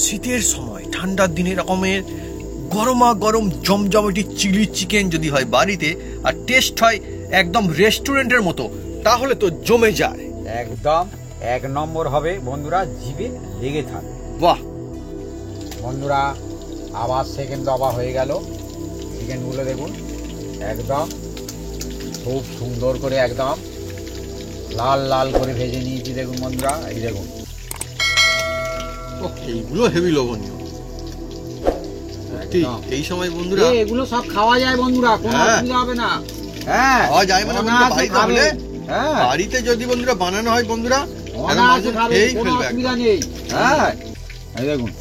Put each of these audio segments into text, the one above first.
শীতের সময় ঠান্ডার দিনে এরকমের গরমা গরম জমজমাটি চিলি চিকেন যদি হয় বাড়িতে আর টেস্ট হয় একদম রেস্টুরেন্টের মতো, তাহলে তো জমে যায়। একদম এক নম্বর হবে বন্ধুরা, জিভে লেগে থাকে। বাহ বন্ধুরা, আবার সেকেন্ড দফা হয়ে গেল। চিকেনগুলো দেখুন একদম খুব সুন্দর করে একদম লাল লাল করে ভেজে নিয়েছি। দেখুন বন্ধুরা, এই দেখুন এইগুলো হেভি লোভনীয়। এই সময় বন্ধুরা এগুলো সব খাওয়া যায় বন্ধুরা, কোনো অসুবিধা হবে না। হ্যাঁ খাওয়া যায় মানে বাড়িতে হলে, বাড়িতে যদি বন্ধুরা বানানো হয় বন্ধুরা কোনো অসুবিধা নেই। হ্যাঁ এই দেখুন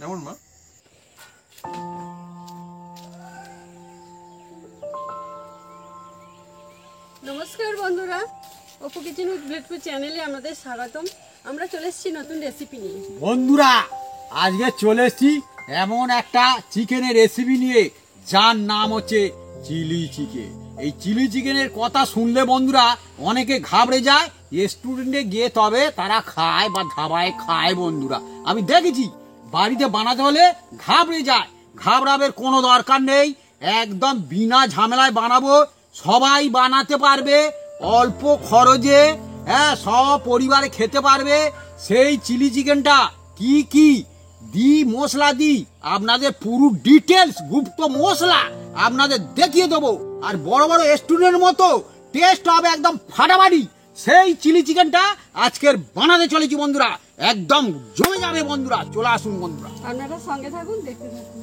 কেমন মা? নমস্কার বন্ধুরা, অপু কিচেন উইথ ব্লেডফুড চ্যানেলে আমাদের স্বাগতম। আমরা চলে এসেছি নতুন রেসিপি নিয়ে। বন্ধুরা, আজকে চলে এসেছি এমন একটা চিকেনের রেসিপি নিয়ে যার নাম হচ্ছে চিলি চিকেন। এই চিলি চিকেনের কথা শুনলে বন্ধুরা অনেকে ঘাবড়ে যায়, রেস্টুরেন্টে গিয়ে তবে তারা খায় বা ধাবায় খায়। বন্ধুরা আমি দেখেছি, বাড়িতে বানাতে হলে ঘাবড়ে যায়। ঘাবড়াবের কোনো দরকার নেই, একদম বিনা ঝামেলায় বানাবো। সবাই বানাতে পারবে অল্প খরচে, হ্যাঁ সব পরিবারে খেতে পারবে। সেই চিলি চিকেনটা কি কি দি মশলা দি আপনাদের পুরো ডিটেলস গুপ্ত মশলা আপনাদের দেখিয়ে দেবো। আর বড় বড় রেস্টুরেন্টের মতো টেস্ট হবে একদম ফাটাফাটি। সেই চিলি চিকেনটা আজকের বানাতে চলেছি বন্ধুরা, একদম জমে যাবে বন্ধুরা। চলে আসুন বন্ধুরা, আপনারা সঙ্গে থাকুন, দেখতে থাকুন।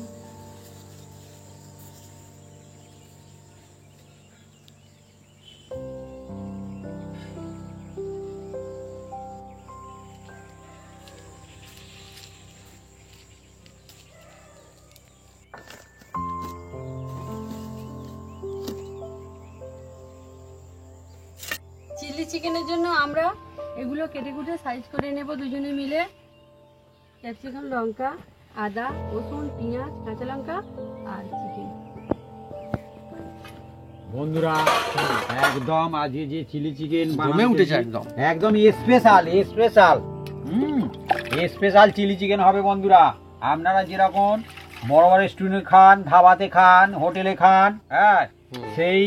চিলি চিকেনের জন্য আমরা এগুলো কেটে কুটে সাইজ করে নেব দুজনে মিলে। ক্যাপসিকাম, লঙ্কা, আদা, রসুন, পেঁয়াজ, কাঁচা লঙ্কা আর চিকেন। বন্ধুরা একদম আজকে যে চিলি চিকেন জমে উঠেছে একদম একদম special special special chilli chicken হবে বন্ধুরা। আপনারা যেরকম বড় বড় রেস্টুরেন্টে খান, ধাবাতে খান, হোটেলে খান, হ্যাঁ সেই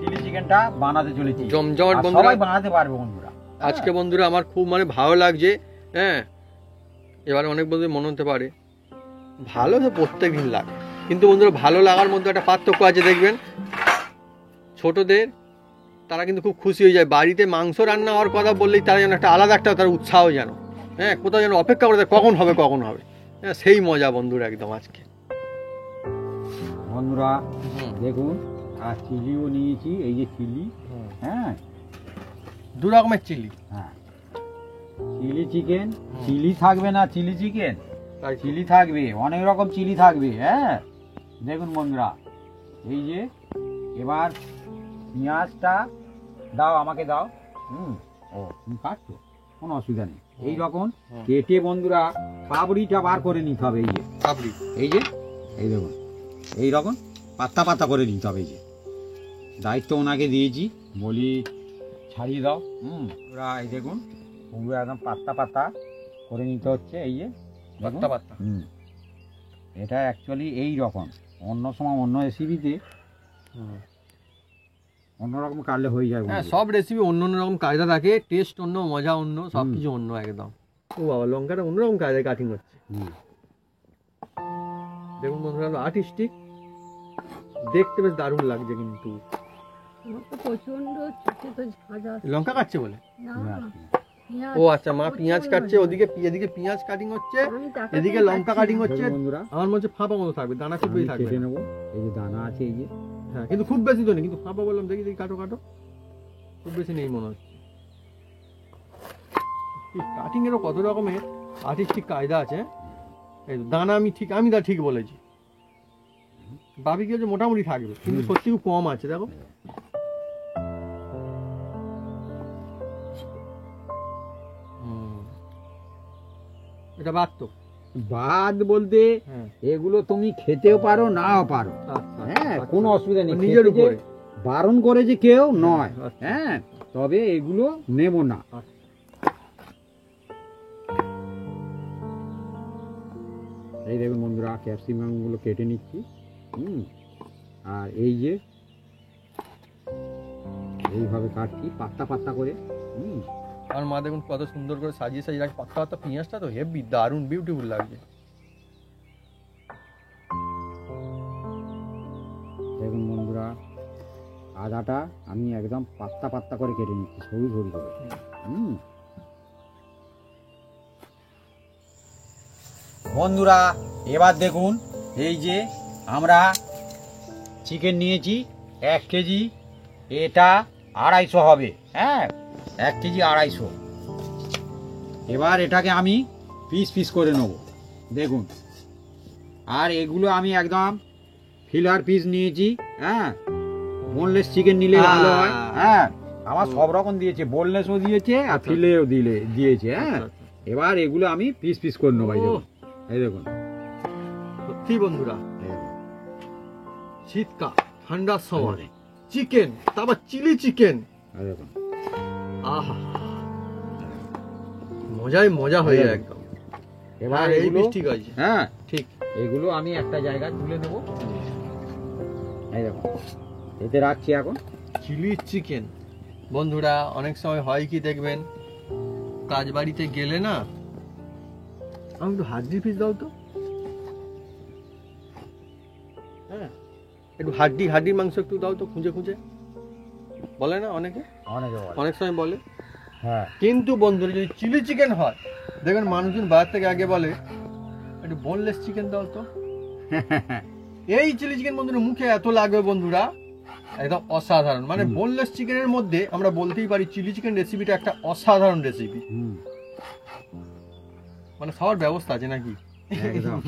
চিলি চিকেনটা বানাতে চলেছি। জমজমাট বন্ধুরা, সবাই বানাতে পারবে বন্ধুরা। আজকে বন্ধুরা আমার খুব ভালো লাগছে। হ্যাঁ এবারে অনেক বন্ধু মনে হতে পারে ভালো তো প্রত্যেক দিন লাগে, কিন্তু বন্ধুরা ভালো লাগার মধ্যে একটা পার্থক্য আছে। দেখবেন ছোটদের তারা কিন্তু খুব খুশি হয়ে যায়। বাড়িতে মাংস রান্না হওয়ার কথা বললেই তারা যেন একটা আলাদা একটা তার উৎসাহ যেন, হ্যাঁ কোথাও যেন অপেক্ষা করে কখন হবে কখন হবে। হ্যাঁ সেই মজা বন্ধুরা একদম আজকে। বন্ধুরা দেখুন, আর চিলিও নিয়েছি, এই যে চিলি, হ্যাঁ দু রকমের চিলি। হ্যাঁ চিলি চিকেন, চিলি থাকবে না চিলি চিকেন, চিলি থাকবে, অনেক রকম চিলি থাকবে। হ্যাঁ দেখুন বন্ধুরা, এই যে এবার পেঁয়াজটা দাও, আমাকে দাও। ও তুমি কাটছো, কোনো অসুবিধা নেই। এই রকম কেটে বন্ধুরা পাপড়িটা বার করে নিতে হবে। এই যে পাপড়ি, এই যে এই দেখুন এই রকম পাতা পাতা করে নিতে হবে। এই যে দায়িত্ব ওনাকে দিয়েছি, বলি ছাড়িয়ে দাও। ওরা এই দেখুন পুরো একদম পাতা পাতা করে নিতে হচ্ছে। এই যে পাতা পাতা, এটা অ্যাকচুয়ালি এই রকম। অন্য সময় অন্য রেসিপিতে অন্যরকম কাটলে হয়ে যায়। হ্যাঁ সব রেসিপি অন্য অন্য রকম কায়দা থাকে, টেস্ট অন্য, মজা অন্য, সবকিছু অন্য একদম। ও বাবা, লঙ্কাটা অন্যরকম কায়দায় কাটিং হচ্ছে। দেখুন বন্ধুরা আর্টিস্টিক, দেখতে বেশ দারুণ লাগছে কিন্তু। আমার তো প্রচন্ড চোখে তো ঝাঁজ আসছে। লঙ্কা কাটছে বলে? না, পেঁয়াজ। ও আচ্ছা, মা পেঁয়াজ কাটছে, ওদিকে এদিকে পেঁয়াজ কাটিং হচ্ছে, আমি তাকে এদিকে লঙ্কা কাটিং হচ্ছে। দেখুন বন্ধুরা, আমার মনে হচ্ছে ফাঁপা মতো থাকবে, দানা খুব আমি বেশি থাকবে কেটে না। নেবো। এই যে দানা আছে, এই যে হ্যাঁ, কিন্তু খুব বেশি তো নেই, কিন্তু ফাঁপা বললাম, দেখি দেখি কাটো কাটো, খুব বেশি নেই মনে হচ্ছে। কাটিং এরও কত রকমের আর্টিস্টিক কায়দা আছে। এই তো দানা আমি তা ঠিক বলেছি। বাবি কি হচ্ছে মোটামুটি থাকবে, কিন্তু সত্যি খুব কম আছে দেখো। এটা বাদ তো। বাদ বলতে হ্যাঁ, এগুলো তুমি খেতেও পারো, নাও পারো। আচ্ছা, হ্যাঁ, আচ্ছা। কোনো অসুবিধা নেই। নিজের খেতে যে উপরে। বারণ করেছে কেউ নয়। আচ্ছা। হ্যাঁ, তবে এগুলো নেব না। আচ্ছা। এই দেখুন বন্ধুরা, ক্যাপসিকাম গুলো কেটে নিচ্ছি। আর এই যে এইভাবে কাটছি পাত্তা পাত্তা করে। আর মা দেখুন কত সুন্দর করে সাজিয়ে সাজিয়ে রাখছে, পাতা পাতা পেঁয়াজটা তো হেভি দারুণ বিউটিফুল লাগছে। দেখুন বন্ধুরা, আদাটা আমি একদম পাত্তা পাত্তা করে কেটে নিচ্ছি, সরু সরু করে। বন্ধুরা এবার দেখুন, এই যে আমরা চিকেন নিয়েছি 1 কেজি, এটা 250 হবে। হ্যাঁ, 1 কেজি 250। এবার এটাকে আমি পিস পিস করে নেব, দেখুন। আর এগুলো আমি একদম ফিলার পিস নিয়েছি। হ্যাঁ, বোনলেস চিকেন নিলে ভালো হয়। হ্যাঁ, আমার সব রকম দিয়েছে, বোনলেসও দিয়েছে আর ফিলেও দিয়েছে। হ্যাঁ, এবার এগুলো আমি পিস পিস করে নেবো। এই দেখুন, সত্যি বন্ধুরা, শীতকাল ঠান্ডার সময় চিকেন, তারপর চিলি চিকেন, এই দেখুন। আহা, মজাই মজা হয়ে যায় একদম। এবার এই এগুলো, পিস ঠিক আছে, হ্যাঁ, ঠিক। এগুলো আমি একটা জায়গায় তুলে নেবো। এই দেখুন, এতে রাখছি এখন। চিলি চিকেন বন্ধুরা, অনেক সময় হয় কি দেখবেন, কাজ বাড়িতে গেলে না, আমি একটু হাড্ডি পিস দাও তো। হ্যাঁ, একটু হাড্ডির মাংস একটু দাও তো, খুঁজে খুঁজে, বলে না অনেকে, অনেক সময় বলে। হ্যাঁ, কিন্তু বন্ধুরা যদি চিলি চিকেন হয়, দেখবেন মানুষজন বাইরে থেকে আগে বলে একটু বোনলেস চিকেন দাও তো। এই চিলি চিকেন বন্ধুরা মুখে এত লাগবে বন্ধুরা, একদম অসাধারণ। মানে বোনলেস চিকেনের মধ্যে আমরা বলতেই পারি চিলি চিকেন রেসিপিটা একটা অসাধারণ রেসিপি। মানে সবার ব্যবস্থা আছে নাকি? একদম।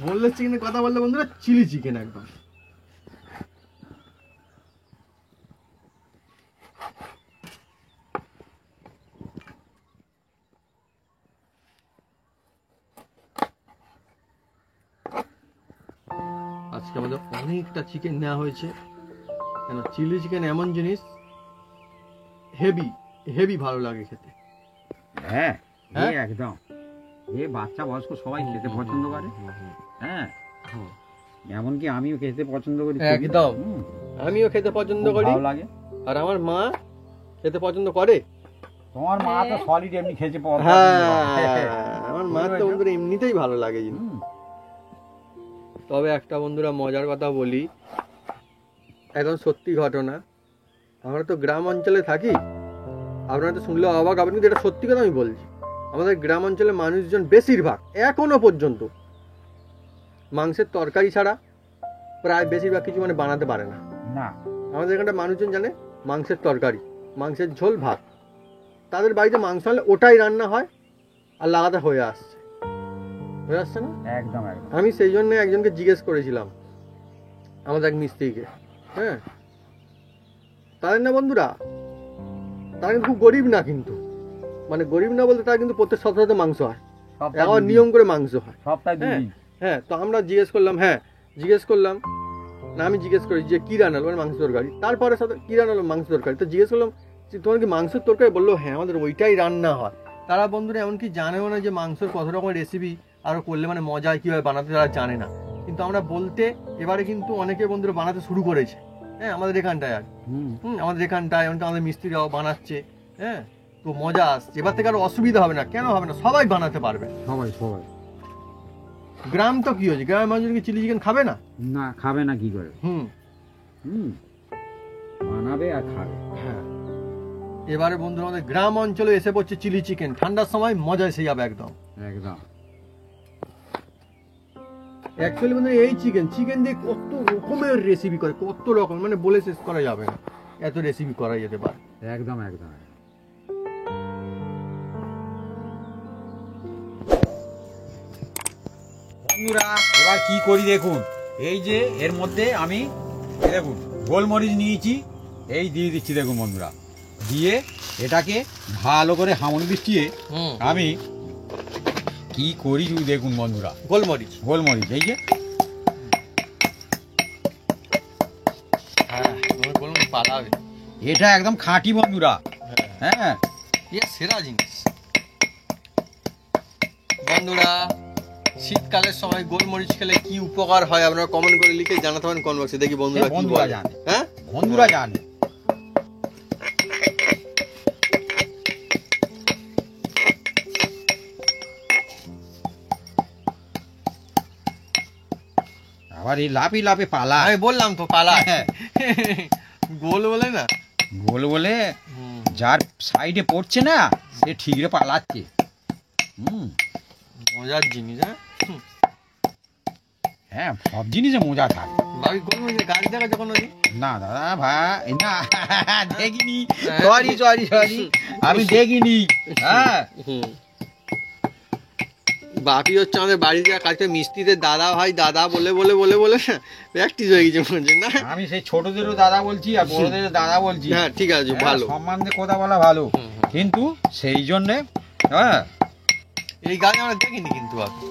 বোনলেস চিকেনের কথা বললে বন্ধুরা চিলি চিকেন একদম। আজকে আমাদের অনেকটা চিকেন নেওয়া হয়েছে, কেন চিলি চিকেন এমন জিনিস হেভি হেভি ভালো লাগে খেতে। হ্যাঁ, হ্যাঁ? একদম। এ বাচ্চা বয়স্ক সবাই খেতে পছন্দ করে। হ্যাঁ, এমনকি আমিও খেতে পছন্দ করি। একদম, আমিও খেতে পছন্দ করি, ভালো লাগে। আর আমার মা খেতে পছন্দ করে। তোমার মা তো সলিড এমনি খেতে হ্যাঁ, আমার মা তো বন্ধুরা এমনিতেই ভালো লাগে জিনিস। তবে একটা বন্ধুরা মজার কথা বলি, একদম সত্যি ঘটনা। আমরা তো গ্রাম অঞ্চলে থাকি, আপনারা তো শুনলে অবাক হবেন, কিন্তু এটা সত্যি কথা আমি বলছি। আমাদের গ্রাম অঞ্চলে মানুষজন বেশিরভাগ এখনো পর্যন্ত মাংসের তরকারি ছাড়া প্রায় বেশিরভাগ কিছু মানে বানাতে পারে না। না, আমাদের এখানটা মানুষজন জানে মাংসের তরকারি, মাংসের ঝোল, ভাত। তাদের বাড়িতে মাংস হলে ওটাই রান্না হয় আর লাগাতে হয়ে আসছে না। একদম একদম। আমি সেই জন্য একজনকে জিজ্ঞেস করেছিলাম, আমাদের এক মিস্ত্রিকে। হ্যাঁ, তাদের না বন্ধুরা, তারা কিন্তু খুব গরিব না, কিন্তু মানে গরিব না বলতে তারা কিন্তু প্রত্যেক সপ্তাহে মাংস হয়, এখন নিয়ম করে মাংস হয় সপ্তাহে। হ্যাঁ, তো আমরা জিজ্ঞেস করলাম, না আমি জিজ্ঞেস করি যে কি রান্নালো, মানে মাংস তরকারি। তারপরে সাথে কি রান্নালো, মাংস তরকারি। তো জিজ্ঞেস করলাম যে তোমার কি মাংসের তরকারি? বললো হ্যাঁ, আমাদের ওইটাই রান্না হয়। তারা বন্ধুরা এমনকি জানেও না যে মাংসের কত রকমের রেসিপি আরো করলে মানে মজা কিভাবে বানাতে, তারা জানে না। কিন্তু আমরা বলতে এবারে কিন্তু অনেকে বন্ধুরা বানাতে শুরু করেছে। হ্যাঁ, আমাদের এখানটায় আর আমাদের এখানটায় এমনকি আমাদের মিস্ত্রিরাও বানাচ্ছে। হ্যাঁ, তো মজা আসছে। এবার থেকে আর অসুবিধা হবে না। কেন হবে না? সবাই বানাতে পারবে। সবাই। গ্রাম তো কি হয়েছে, গ্রামের মানুষ কি চিলি চিকেন খাবে না? না, খাবে না কি করে? হুম বানাবে আর খাবে। হ্যাঁ, এবারে বন্ধুরা আমাদের গ্রাম অঞ্চলে এসে পড়ছে চিলি চিকেন, ঠান্ডার সময় মজা এসে যাবে একদম। একদম। অ্যাকচুয়ালি বন্ধুরা এই চিকেন দিয়ে কত রকমের রেসিপি করে, কত রকম, মানে বলে শেষ করা যাবে না, এত রেসিপি করা যেতে পারে। একদম একদম। বন্ধুরা এবার কি করি দেখুন, এই যে এর মধ্যে আমি দেখুন গোলমরিচ নিয়েছি, এই দিয়ে দিচ্ছি দেখুন বন্ধুরা, দিয়ে এটাকে ভালো করে হামন বৃষ্টিয়ে আমি কি করি দেখুন বন্ধুরা। গোলমরিচ এই যে পালাবে, এটা একদম খাঁটি বন্ধুরা। হ্যাঁ, সেরা জিনিস বন্ধুরা। শীতকালের সময় গোলমরিচ খেলে কি উপকার হয় আপনারা কমেন্ট করে লিখে জানাতে পারেন কমেন্ট বক্সে, দেখি বন্ধুরা কি বন্ধুরা বলে। জানে, হ্যাঁ বন্ধুরা জানে। আবার এই লাপি লাপি পালা, আমি বললাম তো পালা, গোল বলে না, গোল বলে যার সাইডে পড়ছে না সে ঠিক রে পালাচ্ছে। মজার জিনিস। হ্যাঁ, সব জিনিসে মজা থাকে। ভাবি গোলমরিচের গাছ দেখা যখন না দাদা ভাই, না দেখিনি, সরি আমি দেখিনি। হ্যাঁ, বাপি হচ্ছে আমাদের বাড়িতে কাছে মিস্ত্রিদের দাদা ভাই, দাদা বলে বলে বলে বলে প্র্যাকটিস হয়ে গেছে মনে হচ্ছে না। আমি সেই ছোটদেরও দাদা বলছি আর বড়দেরও দাদা বলছি। হ্যাঁ ঠিক আছে, ভালো সম্মানে কথা বলা ভালো, কিন্তু সেই জন্যে হ্যাঁ এই গাছ আমরা দেখিনি কিন্তু আপনি।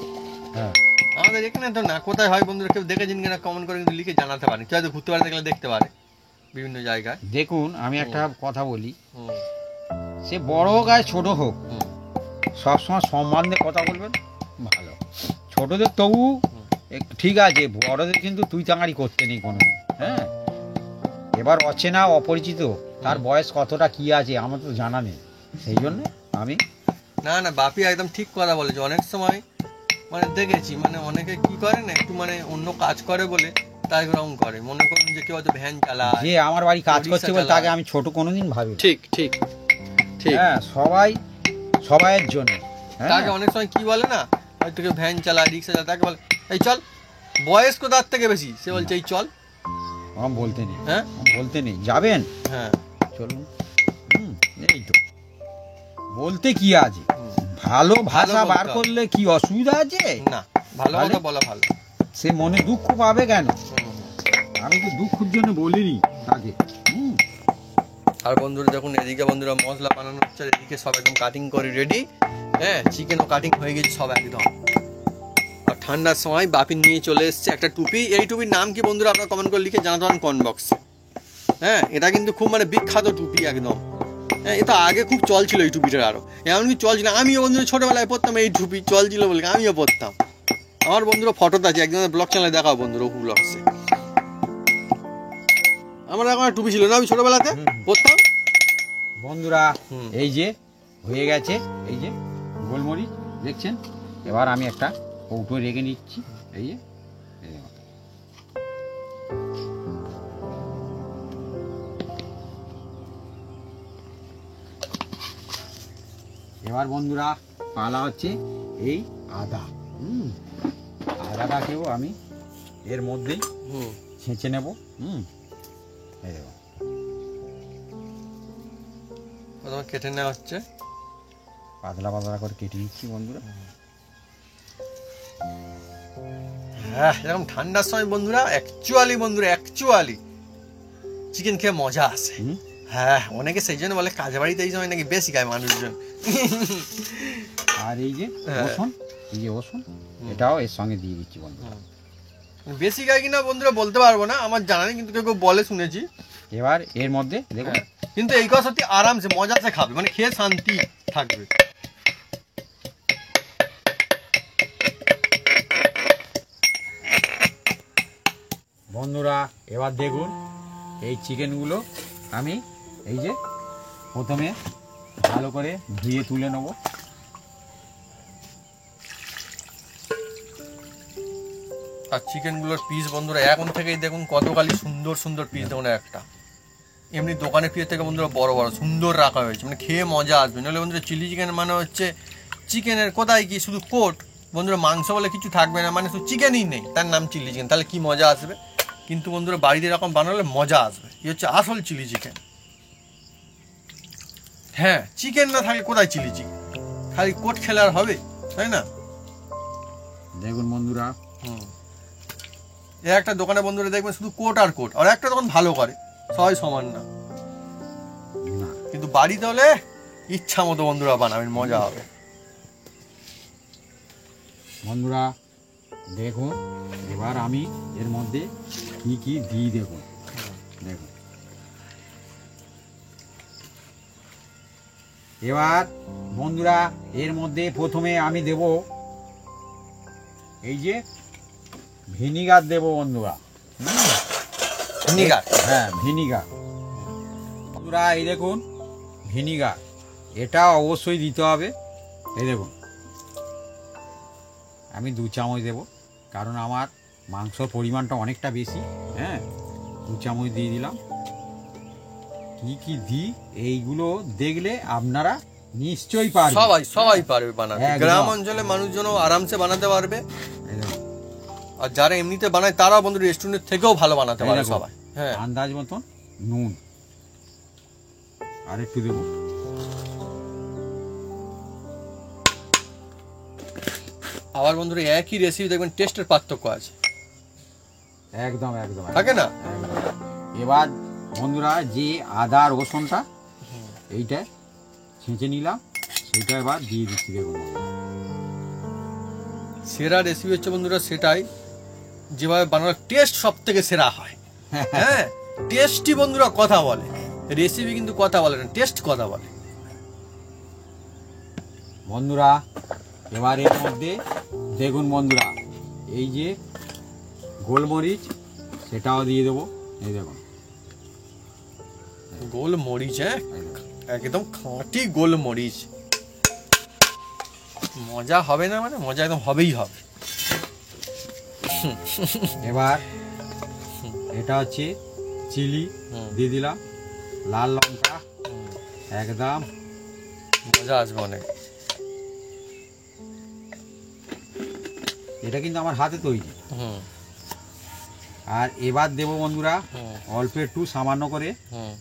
হ্যাঁ, আমাদের এখানে তো না, কোথায় হয় বন্ধুরা কেউ দেখেছেন কিনা কমেন্ট করে কিন্তু লিখে জানাতে পারেন, কেউ হয়তো ঘুরতে পারে দেখলে দেখতে পারে বিভিন্ন জায়গায়। দেখুন আমি একটা কথা বলি, সে বড় হোক আর ছোট হোক সবসময় সম্মান দিয়ে কথা বলবেন, ভালো। ছোটদের তবু ঠিক আছে, বড়দের কিন্তু তুই চাঙারি করতে নেই কোনো। হ্যাঁ, এবার অচেনা অপরিচিত তার বয়স কতটা কি আছে আমার তো জানা নেই, সেই জন্য আমি না বাপি একদম ঠিক কথা বলেছে। অনেক সময় মানে দেখেছি, মানে অনেকে কি করে না, একটু মানে অন্য কাজ করে বলে তাই এরকম করে, মনে করুন যে কেউ হয়তো ভ্যান চালায়, যে আমার বাড়ি কাজ করছে বলে তাকে আমি ছোট কোনোদিন ভাবি। ঠিক ঠিক ঠিক। হ্যাঁ, সবাই সবাইয়ের জন্য। তাকে অনেক সময় কি বলে না, হয়তো কেউ ভ্যান চালায়, রিক্সা চালায়, তাকে বলে এই চল, বয়স্ক তার থেকে বেশি, সে বলছে এই চল। আমার বলতে নেই, হ্যাঁ বলতে নেই, যাবেন হ্যাঁ চলুন। এই তো বলতে কি আছে, ভালো ভাষা বার করলে কি অসুবিধা আছে? না, ভালো কথা বলা ভালো। সে মনে দুঃখ পাবে কেন? আমি তো দুঃখের জন্য বলিনি তাকে। আর বন্ধুরা দেখুন এদিকে বন্ধুরা মশলা বানানো হচ্ছে, এদিকে সব একদম কাটিং করে রেডি। হ্যাঁ, চিকেনও কাটিং হয়ে গেছে সব একদম। আর ঠান্ডার সময় বাপি নিয়ে চলে এসছে একটা টুপি। এই টুপির নাম কি বন্ধুরা আপনারা কমেন্ট করে লিখে জানাতে পারেন কমেন্ট বক্সে। হ্যাঁ, এটা কিন্তু খুব মানে বিখ্যাত টুপি একদম। হ্যাঁ, এটা আগে খুব চল ছিল এই টুপিটার, আরো এমনকি চল ছিল, আমিও বন্ধুরা ছোটবেলায় পড়তাম এই টুপি, চল ছিল বলে আমিও পড়তাম। আমার বন্ধুরা ফটোতে আছে, একজনের ব্লগ চ্যানেলে দেখাও বন্ধুরা, অপু ব্লগসে। আমার এখন টুপি ছিল না, আমি ছোটবেলাতে পড়তাম। বন্ধুরা এই যে হয়ে গেছে, এই যে গোলমরিচ দেখছেন, এবার আমি একটা কৌটো রেখে নিচ্ছি। এই যে এবার বন্ধুরা পালা হচ্ছে এই আদা। আদাটাকেও আমি এর মধ্যেই ছেঁচে নেব। এই দেখো কেটে নেওয়া হচ্ছে, পাতলা পাতলা করে কেটে নিচ্ছি বন্ধুরা। হ্যাঁ, এরকম ঠান্ডার সময় বন্ধুরা অ্যাকচুয়ালি চিকেন খেয়ে মজা আসে। হ্যাঁ, অনেকে সেই জন্য বলে কাজ বাড়িতে এই সময় নাকি বেশি খায় মানুষজন। আর এই যে রসুন, এটাও এর সঙ্গে দিয়ে দিচ্ছি বন্ধুরা। বেশি খায় কিনা বন্ধুরা বলতে পারবো না, আমার জানা নেই, কিন্তু কেউ কেউ বলে শুনেছি। এবার এর মধ্যে দেখুন, কিন্তু এই কথা সত্যি আরামসে মজাতে খাবে, মানে খেয়ে শান্তি থাকবে। বন্ধুরা এবার দেখুন এই চিকেনগুলো আমি এই যে প্রথমে ভালো করে ধুয়ে তুলে নেব। আর চিকেনগুলোর পিস বন্ধুরা এখন থেকেই দেখুন কত খালি সুন্দর সুন্দর পিস দেখুন একটা, এমনি দোকানের পিস থেকে বন্ধুরা বড় বড় সুন্দর রাখা হয়েছে, মানে খেয়ে মজা আসবে। নাহলে বন্ধুরা চিলি চিকেন মানে হচ্ছে চিকেনের কোথায় কি শুধু কোট, বন্ধুরা মাংস বলে কিছু থাকবে না, মানে শুধু চিকেনই নেই, তার নাম চিলি চিকেন, তাহলে কি মজা আসবে। কিন্তু বন্ধুরা বাড়িতে এরকম বানালে মজা আসবে, এই হচ্ছে আসল চিলি চিকেন। হ্যাঁ, চিকেন না থাকলে কোথায় চিলি চিকেন, খালি কোট খেলে আর হবে, তাই না? দেখুন বন্ধুরা, এ একটা দোকানে বন্ধুরা দেখবেন শুধু কোট আর কোট, আর একটা দোকান ভালো করে, সবাই সমান না। কিন্তু বাড়িতে হলে ইচ্ছা মতো বন্ধুরা বানাবেন, মজা হবে। বন্ধুরা দেখুন এবার আমি এর মধ্যে কি কি দিই দেখুন। দেখুন এবার বন্ধুরা এর মধ্যে প্রথমে আমি দেব এই যে ভিনিগার দেব বন্ধুরা। ভিনিগার, হ্যাঁ ভিনিগার বন্ধুরা, এই দেখুন ভিনিগার, এটা অবশ্যই দিতে হবে। এই দেখুন আমি 2 চামচ দেব, কারণ আমার মাংসর পরিমাণটা অনেকটা বেশি। হ্যাঁ 2 চামচ দিয়ে দিলাম। কি কি দিই এইগুলো দেখলে আপনারা নিশ্চয়ই পারবেন, সবাই পারবে বানাতে। একদম। গ্রাম অঞ্চলে মানুষজনও আরামসে বানাতে পারবে, এই দেখুন, আর যারা এমনিতে বানায় তারাও বন্ধু রেস্টুরেন্টের থেকেও ভালো বানাতে এই পারে দেখুন, সবাই। হ্যাঁ, আন্দাজ মতন নুন আর একটু দেবো। আবার বন্ধুরা একই রেসিপি দেখবেন টেস্টের পার্থক্য আছে, একদম একদম থাকে না? একদম। এবার বন্ধুরা যে আদা রসুনটা এইটা ছেঁচে নিলাম, সেটা এবার দিয়ে দিচ্ছি। দেখুন সেরা রেসিপি হচ্ছে বন্ধুরা সেটাই যেভাবে বানানোর টেস্ট সব থেকে সেরা হয়। হ্যাঁ, টেস্টই বন্ধুরা কথা বলে, রেসিপি কিন্তু কথা বলে না, টেস্ট কথা বলে। বন্ধুরা এবার এর মধ্যে দেখুন বন্ধুরা এই যে গোলমরিচ, সেটাও দিয়ে দেবো। এই দেখুন গোলমরিচ, হ্যাঁ এই দেখুন। একদম খাঁটি গোলমরিচ, মজা হবে না মানে মজা একদম হবেই হবে। এবার এটা হচ্ছে চিলি দিয়ে দিলাম, লাল লঙ্কা, একদম মজা আসবে অনেক। এটা কিন্তু আমার হাতে তৈরি। হুম আর এবার দেবো বন্ধুরা হুম অল্প একটু সামান্য করে হুম।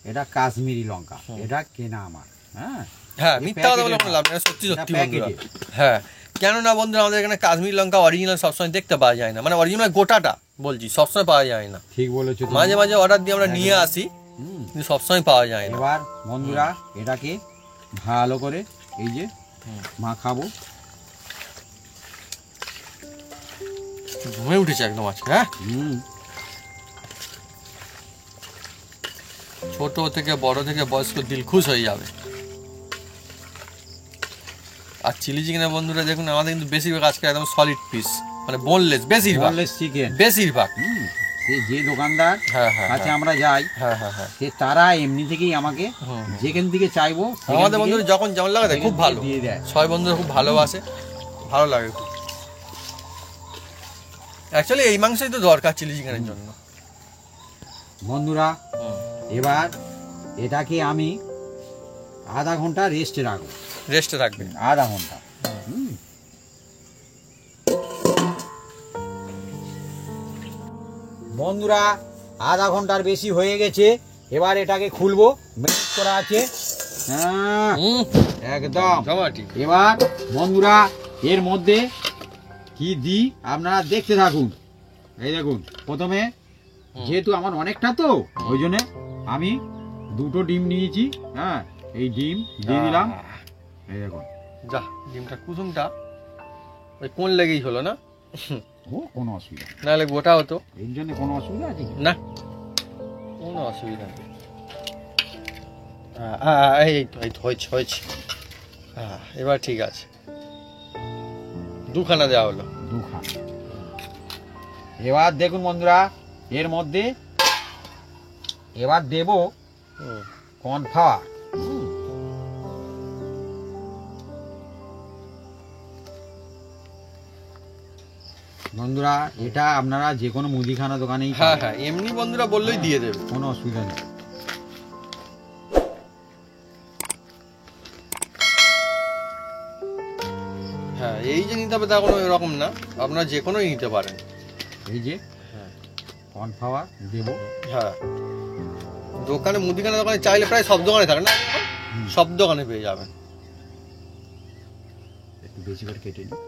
এটা কাশ্মীরি লঙ্কা, এটা কেনা আমার। হ্যাঁ হ্যাঁ, এই মিথ্যা কথা বলে প্যাকেটের কোনো লাভ নেই, সত্যি এটা সত্যি বন্ধুরা। প্যাকেটে। হ্যাঁ, কেননা বন্ধুরা আমাদের এখানে কাশ্মীরি লঙ্কা অরিজিনাল সবসময় দেখতে পাওয়া যায় না, মানে অরিজিনাল গোটাটা বলছি, সবসময় পাওয়া যায় না। ঠিক বলেছো তুমি। মাঝে মাঝে অর্ডার দিয়ে আমরা নিয়ে আসি, হুম। কিন্তু সবসময় পাওয়া যায় না। এবার বন্ধুরা এটাকে ভালো করে এই যে মাখাবো। জমে উঠেছে একদম আজকে। হ্যাঁ, হুম ছোট থেকে বড় থেকে বয়স্ক দিল খুশ হয়ে যাবে। আর চিলি চিকেনের বন্ধুরা দেখুন আমাদের কিন্তু বেশিরভাগ আজকে একদম সলিড পিস, মানে বোনলেস, বেশিরভাগ বোনলেস চিকেন। বেশিরভাগ। সে যে দোকানদার হ্যাঁ হ্যাঁ কাছে হ্যাঁ আমরা যাই, হ্যাঁ হ্যাঁ হ্যাঁ। সে তারা এমনি থেকেই আমাকে হুম। যেখান থেকে চাইবো সেখান আমাদের থেকে বন্ধুরা যখন যেমন লাগে দেয়, খুব সেখান ভালো থেকে দিয়ে দেয়। সবাই বন্ধুরা খুব ভালোবাসে, ভালো লাগে খুব। অ্যাকচুয়ালি এই মাংসই তো দরকার চিলি চিকেনের জন্য। বন্ধুরা হুম। এবার এটাকে আমি আধা ঘন্টা রেস্টে রাখবো। রেস্টে থাকবে। আধা ঘন্টা। হুম। বন্ধুরা আধা ঘন্টার বেশি হয়ে গেছে, এবার এটাকে খুলবো। ম্যারিনেট করা আছে। হ্যাঁ, হুম, একদম। জমাটি। এবার বন্ধুরা এর মধ্যে কি দিই আপনারা দেখতে থাকুন। এই দেখুন প্রথমে যেহেতু আমার অনেকটা তো ওই জন্য আমি 2টো ডিম নিয়েছি। হ্যাঁ, এই ডিম দিয়ে দিলাম। এই দেখুন, যা ডিমটা কুসুমটা ওই কোন লেগেই হলো না, ও কোনো অসুবিধা নেই। নাহলে গোটা হতো এর জন্য কোনো অসুবিধা আছে কি? না, কোনো অসুবিধা নেই। এই তো এই তো হয়েছে হয়েছে। হ্যাঁ, এবার ঠিক আছে, 2খানা দেওয়া হলো। 2খানা। এবার দেখুন বন্ধুরা এর মধ্যে এবার দেব হুম। কর্নফ্লাওয়ার। বন্ধুরা এটা আপনারা যে কোনো মুদিখানা দোকানেই হ্যাঁ পাবেন, হ্যাঁ, এমনি বন্ধুরা বললেই দিয়ে দেবে। কোনো অসুবিধা নেই। হ্যাঁ, এই যে নিতে হবে তা কোনো এরকম না, আপনারা যে কোনোই নিতে পারেন। এই যে হ্যাঁ কর্নফ্লাওয়ার দেবো। হ্যাঁ, দোকানে মুদিখানা দোকানে চাইলে প্রায় সব দোকানে থাকে না, সব দোকানে পেয়ে যাবেন। একটু বেশি করে কেটে নিই।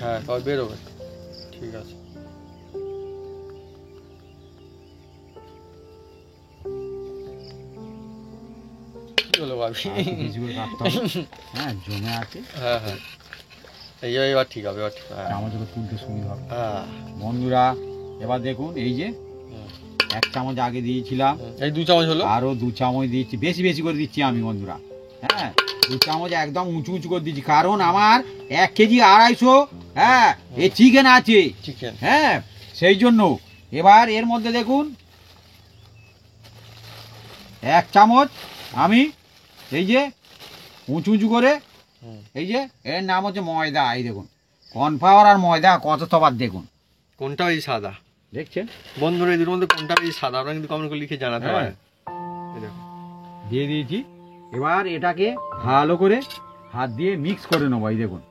হ্যাঁ, তবে বেরোবে। ঠিক আছে। কি হলো ভাবি? আর একটু বেশি করে কাটতে হবে। হ্যাঁ জমে আছে, হ্যাঁ হ্যাঁ, এবার ঠিক হবে, এবার ঠিক হবে। হ্যাঁ চামচগুলো তুলতে সুবিধা হবে। হ্যাঁ, বন্ধুরা এবার দেখুন, এই যে হুম, 1 চামচ আগে দিয়েছিলাম, এই 2 চামচ হলো। আরো 2 চামচ দিচ্ছি, বেশি বেশি করে দিচ্ছি আমি বন্ধুরা। হ্যাঁ 2 চামচ একদম উঁচু উঁচু করে দিচ্ছি, কারণ আমার 1 কেজি 250 হ্যাঁ এই চিকেন আছে। চিকেন। হ্যাঁ সেই জন্য এবার এর মধ্যে দেখুন 1 চামচ আমি এই যে উঁচু উঁচু করে, এই যে এর নাম হচ্ছে ময়দা। এই দেখুন কর্নফ্লাওয়ার আর ময়দা কত তফাৎ দেখুন, কোনটা বেশি সাদা দেখছেন বন্ধুরা? এদের মধ্যে কোনটা বেশি সাদা আপনারা কিন্তু কমেন্ট করে লিখে জানাতে হ্যাঁ। পারেন। এই দেখুন। দিয়ে দিয়েছি। এবার এটাকে ভালো করে হাত দিয়ে মিক্স করে নেবো। এই দেখুন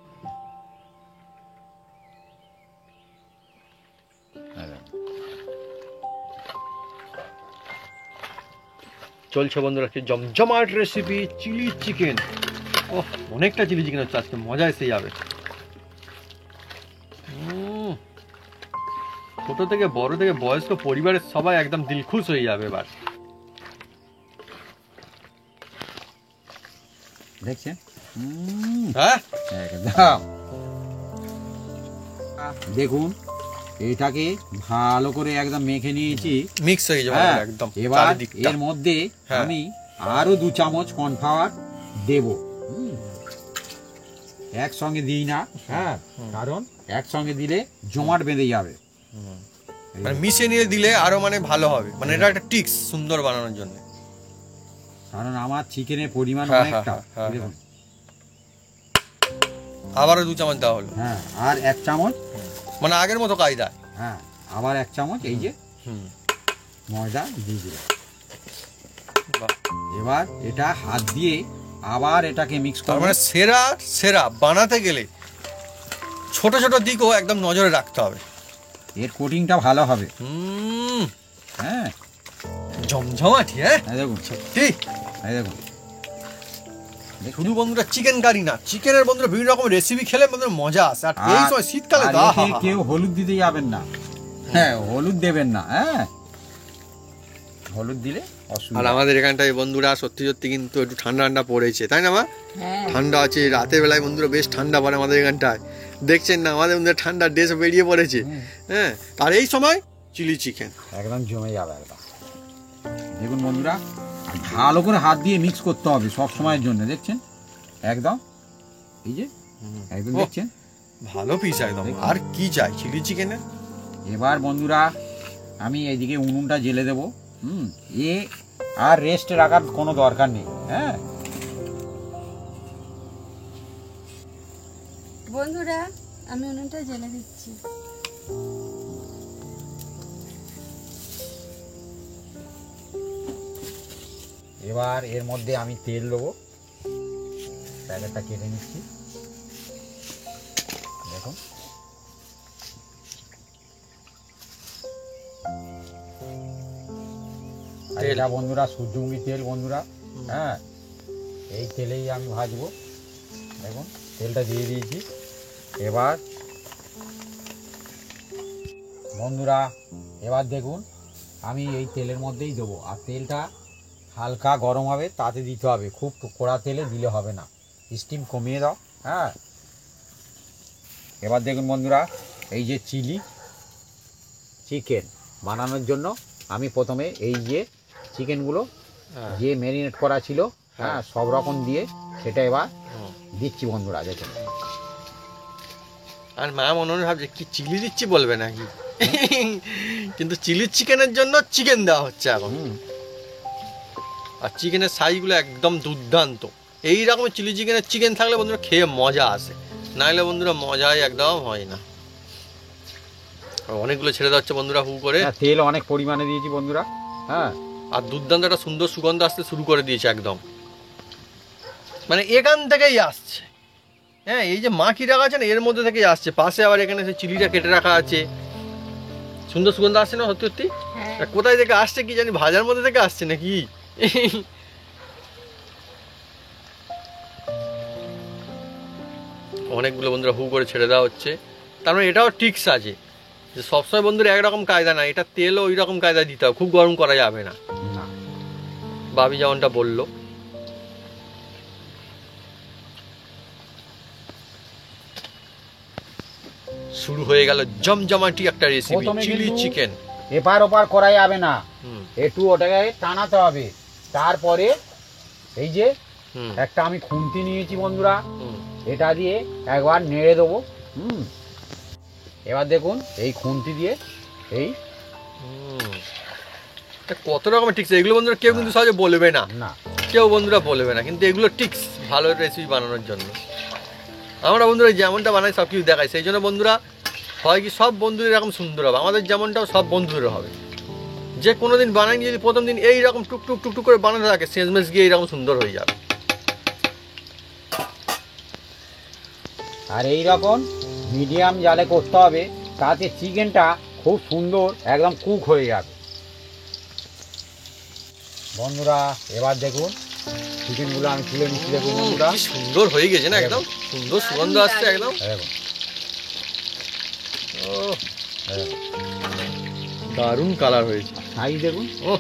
চলছে বন্ধুরা আজকে জমজমাট রেসিপি চিলি চিকেন। ওহ, অনেকটা চিলি চিকেন হচ্ছে আজকে, মজা এসে যাবে। ছোট থেকে বড় থেকে বয়স্ক পরিবারের সবাই একদম দিল খুশ হয়ে যাবে এবার। দেখছেন হ্যাঁ, একদম। দেখুন এটাকে ভালো করে একদম মেখে নিয়েছি। মিক্স হয়ে যাবে হ্যাঁ, একদম এবার চারিদিকটা। এর মধ্যে হ্যাঁ। আমি আরো 2 চামচ কর্নফ্লাওয়ার দেব। একসঙ্গে দিই না, হ্যাঁ কারণ একসঙ্গে দিলে জমাট বেঁধে যাবে। মানে মিশিয়ে নিয়ে দিলে আরো মানে ভালো হবে, মানে এটা একটা টিক্স সুন্দর বানানোর জন্য। কারণ আমার চিকেনের পরিমাণ হ্যাঁ, অনেকটা। হ্যাঁ, হ্যাঁ, দেখুন আবারও 2 চামচ দেওয়া হলো, হ্যাঁ আর 1 চামচ, মানে আগের মতো কায়দা। হ্যাঁ আবার 1 চামচ এই যে হুম, ময়দা দিয়ে দিলাম। বাহ। এবার এটা হাত দিয়ে আবার এটাকে মিক্স তার করব। মানে সেরা সেরা বানাতে গেলে ছোট ছোট দিকও একদম নজরে রাখতে হবে। এর কোটিংটা ভালো হবে। হ্যাঁ জমজমাটি। হ্যাঁ এই দেখুন, সত্যি। এই দেখুন শুধু বন্ধুরা চিকেন কারি না, চিকেনের বন্ধুরা বিভিন্ন রকম রেসিপি খেলে বন্ধুরা মজা আসে। আর এই সময় শীতকালে আর তো এতে কেউ হলুদ দিতে যাবেন না। হ্যাঁ হলুদ দেবেন না, হ্যাঁ হলুদ দিলে আর অসুবিধা। আমাদের এখানটায় বন্ধুরা সত্যি সত্যি কিন্তু একটু ঠান্ডা ঠান্ডা পড়েছে, তাই না মা? হ্যাঁ ঠান্ডা আছে, রাতের বেলায় বন্ধুরা বেশ ঠান্ডা পড়ে আমাদের এখানটায়। দেখছেন না আমাদের মধ্যে ঠান্ডার ড্রেস বেরিয়ে পড়েছে। হ্যাঁ, আর এই সময় চিলি চিকেন একদম জমে যাবে একদম। দেখুন বন্ধুরা ভালো করে হাত দিয়ে মিক্স করতে হবে সব সময়ের জন্য। দেখছেন একদম, এই যে একদম ওহ। দেখছেন ভালো পিস একদম। আর কি চাই চিলি চিকেনে? এবার বন্ধুরা আমি এইদিকে উনুনটা জ্বেলে দেবো। এ আর রেস্ট রাখার কোনো দরকার নেই। হ্যাঁ বন্ধুরা আমি উনুনটা জ্বেলে দিচ্ছি। এবার এর মধ্যে আমি তেল দেবো। প্যাকেটটা কেটে নিচ্ছি, দেখুন আর তেল। এটা বন্ধুরা সূর্যমুখী তেল বন্ধুরা। হ্যাঁ এই তেলেই আমি ভাজবো। দেখুন তেলটা দিয়ে দিয়েছি। এবার বন্ধুরা এবার দেখুন আমি এই তেলের মধ্যেই দেবো। আর তেলটা হালকা গরম হবে তাতে দিতে হবে, খুব কড়া তেলে দিলে হবে না। স্টিম কমিয়ে দাও। হ্যাঁ এবার দেখুন বন্ধুরা এই যে চিলি চিকেন বানানোর জন্য আমি প্রথমে এই যে চিকেনগুলো যে ম্যারিনেট করা ছিল, হ্যাঁ সব রকম দিয়ে সেটা এবার দিচ্ছি বন্ধুরা। দেখুন আর মা মনে মনে ভাবছে কি চিলি দিচ্ছি বলবে নাকি, কিন্তু চিলি চিকেনের জন্য চিকেন দেওয়া হচ্ছে এখন। আর চিকেনের সাইজগুলো একদম দুর্দান্ত। এই রকম চিলি চিকেনের চিকেন থাকলে বন্ধুরা খেয়ে মজা আসে। নাইলে বন্ধুরা মজাই একদম হয় না। আর অনেকগুলো ছেড়ে দেওয়া হচ্ছে বন্ধুরা হু করে। হ্যাঁ, তেল অনেক পরিমাণে দিয়েছি বন্ধুরা। হ্যাঁ, আর দুর্দান্ত একটা সুন্দর সুগন্ধ আসতে শুরু করে দিয়েছে একদম, মানে এখান থেকেই আসছে। হ্যাঁ, এই যে মাখি রাখা আছে না, এর মধ্যে থেকেই আসছে। পাশে আবার এখানে সেই চিলিটা কেটে রাখা আছে, সুন্দর সুগন্ধ আসছে না সত্যি সত্যি। হ্যাঁ। আর কোথায় থেকে আসছে কি জানি, ভাজার মধ্যে থেকে আসছে নাকি। অনেকগুলো বন্ধুরা হু করে ছেড়ে দেওয়া হচ্ছে। তার মানে এটাও টিক্স আছে যে সবসময় বন্ধুরা একরকম কায়দা না, এটা তেলও ওই রকম কায়দা দিতে হবে, খুব গরম করা যাবে না, না, বাবি যেমনটা বললো। শুরু হয়ে গেল জমজমাটি একটা রেসিপি, প্রথমে চিলি কিন্তু চিকেন। এপার ওপার করা যাবে না, হুম একটু ওটাকে টানাতে হবে। তারপরে এই যে হুম একটা আমি খুন্তি নিয়েছি বন্ধুরা, হুম এটা দিয়ে একবার নেড়ে দেবো। এবার দেখুন এই খুন্তি দিয়ে এই হুম। তা কত রকমের টিক্স, এগুলো বন্ধুরা কেউ কিন্তু সহজে বলবে না, না, কেউ বন্ধুরা বলবে না, কিন্তু এগুলো টিক্স ভালো রেসিপি বানানোর জন্য। আমরা বন্ধুরা যেমনটা বানাই সব কিছু দেখাই, সেই জন্য বন্ধুরা হয় কি সব বন্ধুদের এরকম সুন্দর হবে, আমাদের যেমনটাও সব বন্ধুদের হবে। যে কোনো দিন বানাইনি যদি প্রথম দিন এইরকম টুকটুক টুকটুক করে বানাতে থাকে, শেষমেশ গিয়ে এইরকম সুন্দর হয়ে যাবে। আর এই রকম মিডিয়াম জালে করতে হবে, তাতে চিকেনটা খুব সুন্দর একদম কুক হয়ে যাবে বন্ধুরা। এবার দেখুন চিকেনগুলো আমি তুলে নিচ্ছি, দেখুন বন্ধুরা, কি সুন্দর হয়ে গেছে না, একদম সুন্দর সুগন্ধ আসছে একদম। দেখুন ও দারুণ কালার হয়েছে, সাইজ দেখুন। ও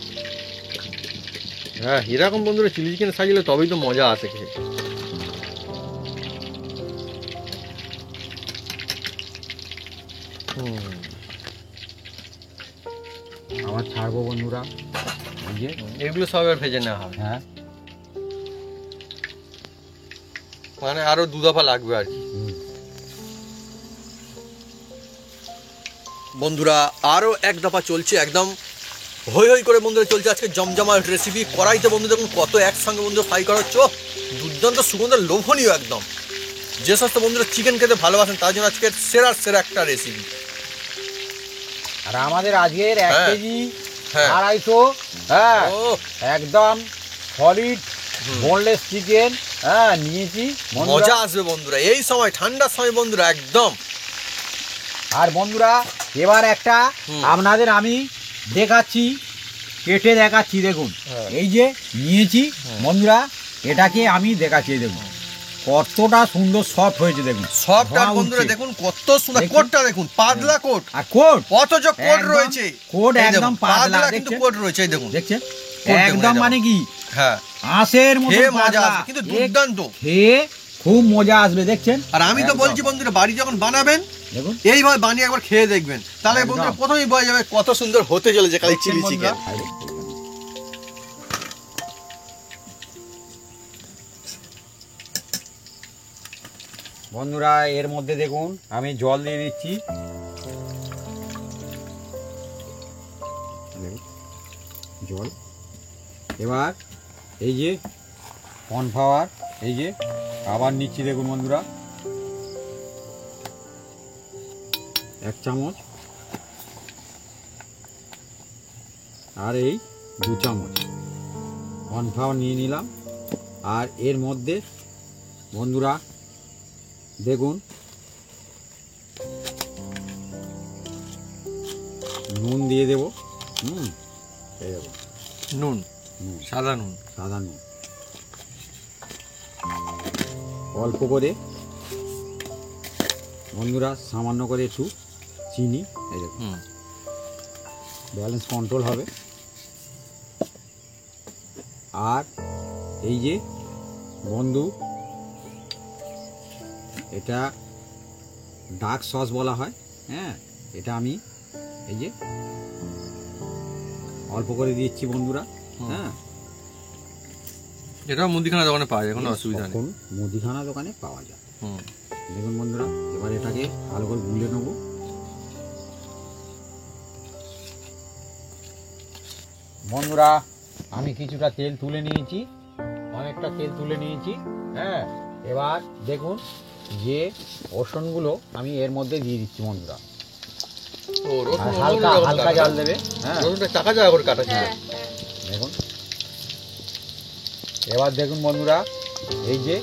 হ্যাঁ, এরকম বন্ধুরা চিলি চিকেন সাজিলে তবেই তো মজা আসে খেয়ে। আবার ছাড়বো বন্ধুরা, এই যে এগুলো সব আর ভেজে নেওয়া হবে, হ্যাঁ, মানে আরো দু দফা লাগবে আর কি। বন্ধুরা আরো এক দফা চলছে, একদম হই হই করে বন্ধুরা চলছে আজকে জমজমাট রেসিপি। কড়াইতে বন্ধু দেখুন কত একসঙ্গে বন্ধু ফ্রাই করা হচ্ছে, দুর্দান্ত সুগন্ধ, লোভনীয় একদম। যে সমস্ত বন্ধুরা চিকেন খেতে ভালোবাসেন তার জন্য আজকে সেরা সেরা একটা রেসিপি। আর আমাদের আজকের 1 হ্যাঁ, কেজি হ্যাঁ। 250, হ্যাঁ, ও একদম সলিড বোনলেস চিকেন নিয়েছি বন্ধুরা। মজা আসবে বন্ধুরা এই সময়, ঠান্ডার সময় বন্ধুরা একদম। আর বন্ধুরা এবার একটা আপনাদের আমি দেখাচ্ছি, কেটে দেখাচ্ছি, দেখুন হ্যাঁ। এই যে নিয়েছি বন্ধুরা, এটাকে আমি দেখাচ্ছি, দেখুন কতটা সুন্দর সফট হয়েছে, দেখুন সফট। আর ধোঁয়া বন্ধুরা উঠছে। দেখুন কত সুন্দর দেখুন। কোটটা, দেখুন পাতলা কোট, আর কোট অথচ কোট একদম, রয়েছে, কোট এই একদম দেখুন, পাতলা, কিন্তু দেখছেন? কোট রয়েছে, এই দেখুন দেখছেন দেখুন, একদম, এই মানে কি হ্যাঁ, আঁশের মতো খেয়ে মজা পাতলা। আসবে, কিন্তু দুর্দান্ত। খেয়ে খুব মজা আসবে, দেখছেন। আর আমি তো একদম। বলছি বন্ধুরা বাড়ি যখন বানাবেন দেখুন এইভাবে বানিয়ে একবার খেয়ে দেখবেন, তাহলে একদম। বন্ধুরা প্রথমেই বোঝা যাবে কত সুন্দর হতে চলেছে খালি চিলি বন্ধুরা, চিকেন। বন্ধুরা এর মধ্যে দেখুন আমি জল দিয়ে দিচ্ছি, জল। এবার এই যে কর্নফ্লাওয়ার, এই যে আবার নিচ্ছি, দেখুন বন্ধুরা 1 চামচ, আর এই 2 চামচ কর্নফ্লাওয়ার নিয়ে নিলাম। আর এর মধ্যে বন্ধুরা দেখুন নুন দিয়ে দেব, এই দেখুন নুন, নুন, সাদা নুন, সাদা নুন অল্প করে বন্ধুরা, সামান্য করে একটু চিনি, এই দেখুন ব্যালেন্স কন্ট্রোল হবে। আর এই যে বন্ধু এটা ডার্ক সস বলা হয়, হ্যাঁ, এটা আমি এই যে অল্প করে দিচ্ছি বন্ধুরা। হ্যাঁ, এটাও মুদিখানা দোকানে পাওয়া যায়, কোনো অসুবিধা নেই। এখন মুদিখানা দোকানে পাওয়া যায়। হুম। দেখুন বন্ধুরা এবার এটাকে ভালো করে গুলে নেব। বন্ধুরা আমি কিছুটা তেল তুলে নিয়েছি, অনেকটা তেল তুলে নিয়েছি। হ্যাঁ, এবার দেখুন যে রসুনগুলো আমি এর মধ্যে দিয়ে দিচ্ছি বন্ধুরা। ও রসুন আর হালকা হালকা জাল দেবে। হ্যাঁ, রসুনটা চাকা চাকা করে কাটা ছিল। হ্যাঁ দেখুন এবার দেখুন বন্ধুরা, এই যে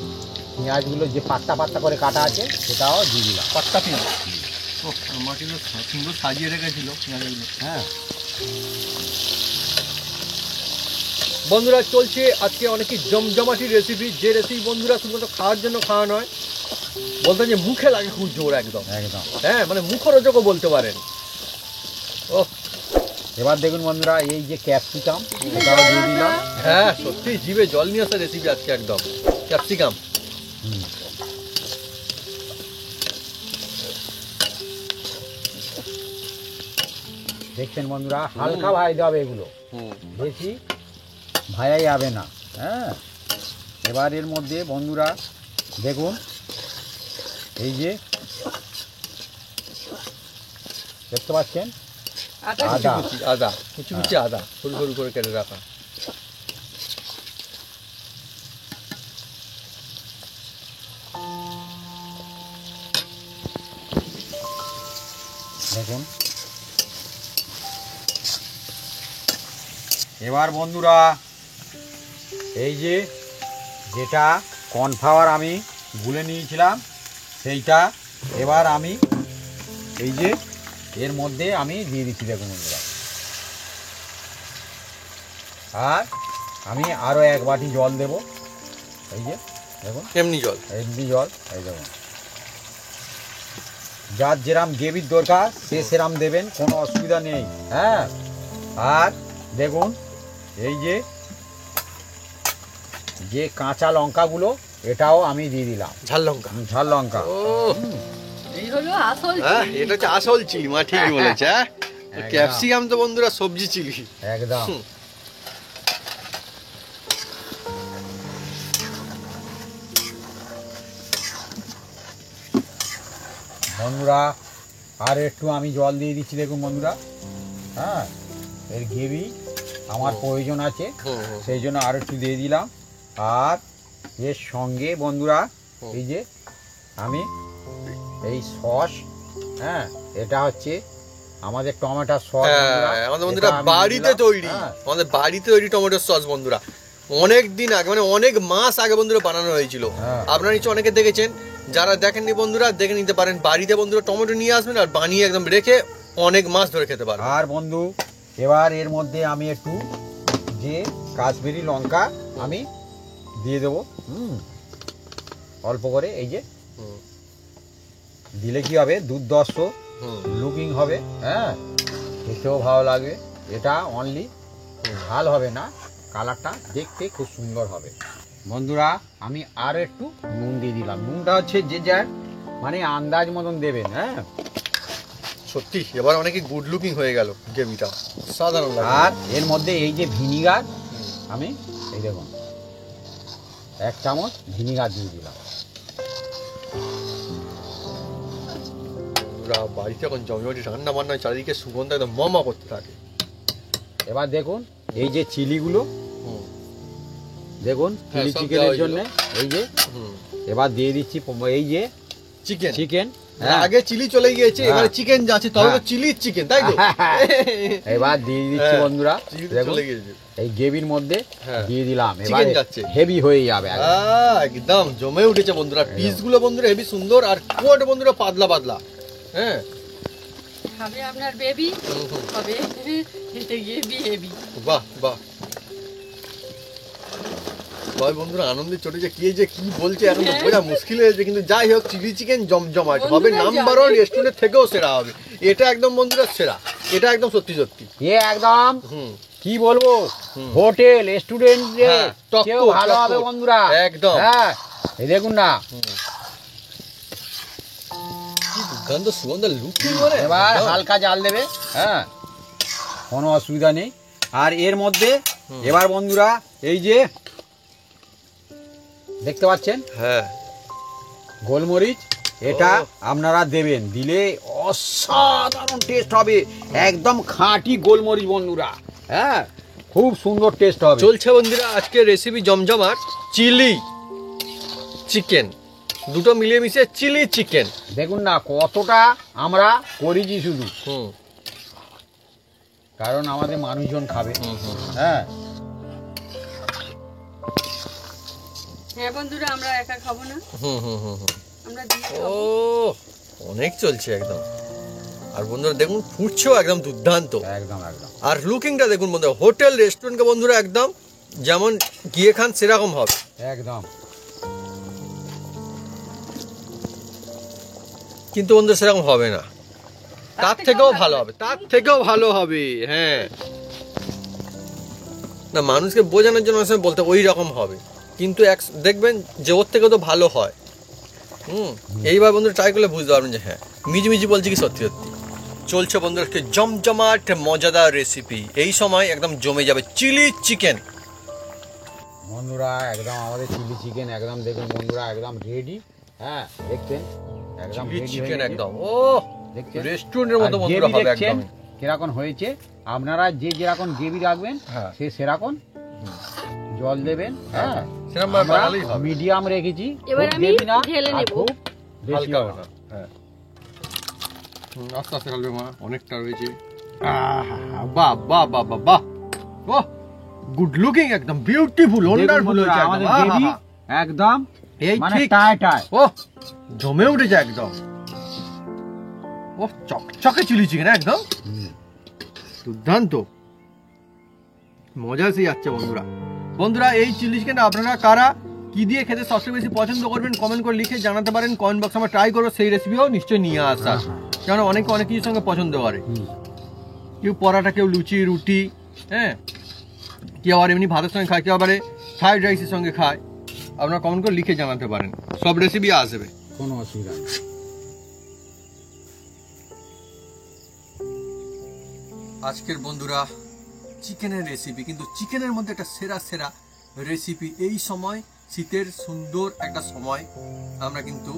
পেঁয়াজগুলো যে পাত্তা পাত্তা করে কাটা আছে সেটাও দিয়ে দিলাম। পাত্তা পেঁয়াজ, ও আমার কিন্তু সুন্দর সাজিয়ে রেখেছিল পেঁয়াজগুলো। হ্যাঁ, বন্ধুরা চলছে আজকে অনেকই জমজমাটি রেসিপি, যে রেসিপি বন্ধুরা শুধুমাত্র খাওয়ার জন্য খাওয়া নয়, বলতে যে মুখে লাগে খুব জোর একদম। একদম। হ্যাঁ মানে মুখরোচকও বলতে পারেন। ও এবার দেখুন বন্ধুরা, এই যে ক্যাপসিকাম এটাও দিয়ে দিলাম। হ্যাঁ সত্যি জিভে জল নিয়ে আসা রেসিপি আজকে একদম। ক্যাপসিকাম হুম। দেখছেন বন্ধুরা, হালকা ভাজতে হবে এগুলো, বেশি ভাজা যাবে না। হ্যাঁ, এবার এর মধ্যে বন্ধুরা দেখুন এই যে দেখতে পাচ্ছেন আদা আদা। আদা কুচি কুচি আদা সরু সরু করে কেটে রাখা। দেখুন এবার বন্ধুরা এই যে যেটা কর্নফ্লাওয়ার আমি গুলে নিয়েছিলাম সেইটা এবার আমি এই যে এর মধ্যে আমি দিয়ে দিচ্ছি। দেখুন বন্ধুরা, আর আমি আরও 1 বাটি জল দেব। এই যে দেখুন এমনি জল। এমনি জল, এই দেখুন যার যেরাম গ্রেভির দরকার সে সেরাম দেবেন, কোনো অসুবিধা নেই। হ্যাঁ, আর দেখুন এই যে যে কাঁচা লঙ্কাগুলো এটাও আমি দিয়ে দিলাম, ঝাল লঙ্কা। ঝাল লঙ্কা। ও এই হলো আসল হ্যাঁ চিলি। এটা হচ্ছে আসল চিলি, মা ঠিকই বলেছে। হ্যাঁ একদম। ক্যাপসিকাম তো বন্ধুরা সবজি চিলি। একদম। হুম। বন্ধুরা আর একটু আমি জল দিয়ে দিচ্ছি। দেখুন বন্ধুরা, হ্যাঁ এর গ্রেভি আমার প্রয়োজন আছে, সেই জন্য আর একটু দিয়ে দিলাম। আর এর সঙ্গে বন্ধুরা এই যে আমি এই সস, হ্যাঁ এটা হচ্ছে আমাদের টমেটো সস। হ্যাঁ আমাদের বন্ধুরা বাড়িতে তৈরি, আমাদের বাড়িতে তৈরি টমেটো সস বন্ধুরা। অনেক দিন আগে মানে অনেক মাস আগে বন্ধুরা বানানো হয়েছিল। হ্যাঁ। আপনারা নিশ্চয় অনেকে দেখেছেন, যারা দেখেননি বন্ধুরা দেখে নিতে পারেন। বাড়িতে বন্ধুরা টমেটো নিয়ে আসবেন আর বানিয়ে একদম রেখে অনেক মাস ধরে খেতে পারবেন। আর বন্ধু এবার এর মধ্যে আমি একটু যে কাশ্মীরি লঙ্কা আমি দিয়ে দেবো। অল্প করে, এই যে হুম, দিলে কি হবে, দুর্ধর্ষ হুম, লুকিং হবে। হ্যাঁ, খেতেও ভালো লাগবে। এটা অনলি ঝাল হবে না, কালারটা দেখতে খুব সুন্দর হবে। বন্ধুরা আমি আর একটু নুন দিয়ে দিলাম। নুনটা হচ্ছে যে যার মানে আন্দাজ মতন দেবেন। হ্যাঁ, সত্যি এবার অনেকে গুড লুকিং হয়ে গেল গ্রেভিটা, সাধারণ লাগে। আর এর মধ্যে এই যে ভিনিগার আমি এই দেখুন 1 চামচ ভিনিগার দিয়ে দিলাম। বন্ধুরা বাড়িতে এখন জমজমাটি রান্না বান্না চারিদিকে সুগন্ধ একদম মমা করতে থাকে। এবার দেখুন এই যে চিলিগুলো হুম, দেখুন, হ্যাঁ, চিলি সব চিকেনের দেওয়া জন্য এই যে হুম, এবার দিয়ে দিচ্ছি এই যে চিকেন। চিকেন। আগে চিলি চলে গিয়েছে, এবারে চিকেন যাচ্ছে, তবে তো হ্যাঁ। চিলি চিকেন, তাই তো? এবার দিয়ে দিচ্ছি হ্যাঁ, বন্ধুরা। চিলি তো দেখুন চলে গিয়েছে। এই গ্রেভির মধ্যে হ্যাঁ। দিয়ে দিলাম। এবার চিকেন যাচ্ছে। হেভি হয়ে যাবে একদম। একদম জমে উঠেছে বন্ধুরা। পিসগুলো বন্ধুরা হেভি সুন্দর, আর কোট বন্ধুরা পাতলা পাতলা। হ্যাঁ খাবে আপনার বেবি, হুম, হুম। হবে হেঁটে গিয়ে হেভি। বাহ বাহ ভাই বন্ধুরা আনন্দে চটেছে। কে যে কি বলছে এখন তো বোঝা মুশকিল হয়েছে, কিন্তু যাই হোক চিলি চিকেন জমজমাট হবে, বন্ধুরা নাম্বার জানে। 1 রেস্টুরেন্ট থেকেও সেরা হবে। এটা একদম বন্ধুরা সেরা, এটা একদম সত্যি সত্যি। এ একদম হুম, কি বলবো, হুম। হোটেল রেস্টুরেন্ট হ্যাঁ, টপ কেউ কোট, ভালো টপ হবে কোট। বন্ধুরা। একদম। হ্যাঁ, এই দেখুন না। কি দুর্দান্ত সুগন্ধ লুকি বলে। এবার হালকা জাল দেবে। হ্যাঁ, কোনো অসুবিধা নেই। আর এর মধ্যে এবার বন্ধুরা এই যে দেখতে পাচ্ছেন হ্যাঁ গোলমরিচ, এটা ও। আপনারা দেবেন, দিলে অসাধারণ টেস্ট হবে। একদম খাঁটি গোলমরিচ বন্ধুরা। হ্যাঁ, খুব সুন্দর টেস্ট হবে। চলছে বন্ধুরা আজকে রেসিপি জমজমাট চিলি চিকেন। দুটো মিলিয়ে মিশিয়ে চিলি চিকেন। দেখুন না কতটা আমরা করেছি শুধু, হুম কারণ আমাদের মানুষজন খাবে। হুম হুম হ্যাঁ, হ্যাঁ বন্ধুরা, আমরা একা খাবো না, হুম হুম হুম হুম। আমরা দিয়ে ও খাবো। অনেক চলছে একদম। আর বন্ধুরা দেখুন ফুটছেও একদম দুর্দান্ত। একদম একদম। আর লুকিংটা দেখুন বন্ধুরা, হোটেল রেস্টুরেন্টকে বন্ধুরা একদম যেমন গিয়ে খান সেরকম হবে একদম। কিন্তু বন্ধুরা সেরকম হবে না, তার থেকেও ভালো হবে, তার থেকেও ভালো হবে। হ্যাঁ না, মানুষকে বোঝানোর জন্য অনেক সময় বলতে ওই রকম হবে, কিন্তু এক দেখবেন যে ওর থেকেও তো ভালো হয়। এইবার বন্ধুরা ট্রাই করলে বুঝতে পারবেন যে হ্যাঁ মিজি বলছি কি সত্যি সত্যি। চলছে বন্ধুরা আজকে জমজমাট মজাদার রেসিপি, এই সময় একদম জমে যাবে চিলি চিকেন। বন্ধুরা একদম আমাদের চিলি চিকেন একদম দেখুন বন্ধুরা একদম রেডি। হ্যাঁ দেখছেন একদম চিলি রেডি চিকেন একদম ও দেখছেন রেস্টুরেন্টের মতো আর বন্ধুরা গ্রেভি হবে দেখছেন একদম। কিরকম হয়েছে। আপনারা যে যেরকম গ্রেভি রাখবেন হ্যাঁ। সে সেরকম জল দেবেন। হ্যাঁ সেরকম ভাবে বানালেই হবে। মিডিয়াম রেখেছি, এবার খুব আমি gravy না, ঢেলে আর নেব। খুব বেশি হালকা হবে না। না, হ্যাঁ আস্তে আস্তে ঢালবে মা, অনেকটা রয়েছে। বাহ বাহ বাহ বাহ বাহ, বাহ গুড লুকিং, একদম বিউটিফুল, দেখুন ওয়ান্ডারফুল বন্ধুরা, হয়েছে আমাদের একদম। গ্রেভি একদম এই মানে ঠিক টায় টায়। ও জমে উঠেছে একদম। ও চকচকে চিলি চিকেন একদম দুর্দান্ত, মজা এসে যাচ্ছে বন্ধুরা। বন্ধুরা এই চিলি চিকেনটা আপনারা কারা কি দিয়ে খেতে সবচেয়ে বেশি পছন্দ করবেন কমেন্ট করে লিখে জানাতে পারেন। কমেন্ট বক্স আমরা ট্রাই করবো সেই রেসিপিও নিশ্চয়ই নিয়ে আসা, কারণ অনেকে অনেক কিছুর সঙ্গে পছন্দ করে। কেউ পরাটা, কেউ লুচি রুটি, হ্যাঁ কেউ আবার এমনি ভাতের সঙ্গে খায়, কেউ আবার ফ্রাইড রাইসের সঙ্গে খায়। আপনারা কমেন্ট করে লিখে জানাতে পারেন, সব রেসিপি আসবে, কোনো অসুবিধা নেই। আজকের বন্ধুরা চিকেনের রেসিপি, কিন্তু চিকেনের মধ্যে একটা সেরা সেরা রেসিপি। এই সময় শীতের সুন্দর একটা সময় আমরা কিন্তু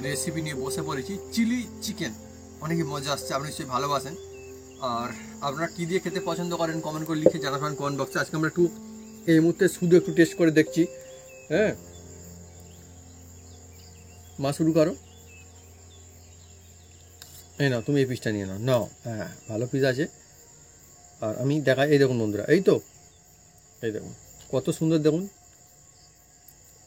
রেসিপি নিয়ে বসে পড়েছি চিলি চিকেন। অনেকে মজা আসছে, আপনি নিশ্চয়ই ভালোবাসেন। আর আপনারা কি দিয়ে খেতে পছন্দ করেন কমেন্ট করে লিখে জানাবেন কমেন্ট বক্সে। আজকে আমরা একটু এই মুহূর্তে শুধু একটু টেস্ট করে দেখছি। হ্যাঁ মা শুরু করো, এই নাও তুমি এই পিসটা নিয়ে নাও, নাও হ্যাঁ ভালো পিস আছে। আর আমি দেখাই, এই দেখুন বন্ধুরা, এই তো এই দেখুন কত সুন্দর, দেখুন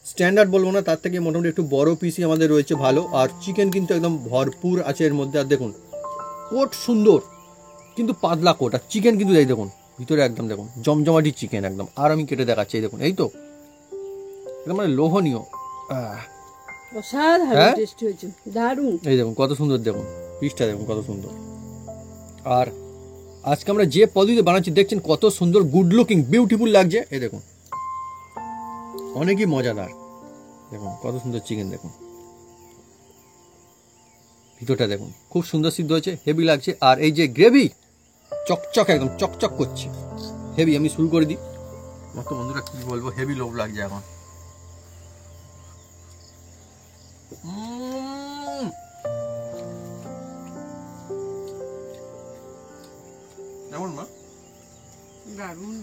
স্ট্যান্ডার্ড বলবো না, তার থেকে মোটামুটি একটু বড় পিসই আমাদের রয়েছে ভালো। আর চিকেন কিন্তু একদম ভরপুর আছে এর মধ্যে। আর দেখুন কোট সুন্দর কিন্তু পাতলা কোট, আর চিকেন কিন্তু এই দেখুন ভিতরে একদম দেখুন জমজমাটি চিকেন একদম। আর আমি কেটে দেখাচ্ছি, এই দেখুন এই তো একদম মানে লোভনীয়। অসাধারণ হ্যাঁ? টেস্ট হয়েছে, দারুণ। এই দেখুন কত সুন্দর, দেখুন পিসটা দেখুন কত সুন্দর। আর আজকে আমরা যে পদ্ধতিতে বানাচ্ছি দেখছেন কত সুন্দর, গুড লুকিং, বিউটিফুল লাগছে। এই দেখুন অনেকই মজাদার, দেখুন কত সুন্দর চিকেন, দেখুন ভিতরটা দেখুন খুব সুন্দর সিদ্ধ হয়েছে, হেভি লাগছে। আর এই যে গ্রেভি চকচক একদম চকচক করছে, হেভি। আমি শুরু করে দিই, আমার তো বন্ধুরা কি বলবো, হেভি লোভ লাগছে এখন। কেমন মা? দারুণ।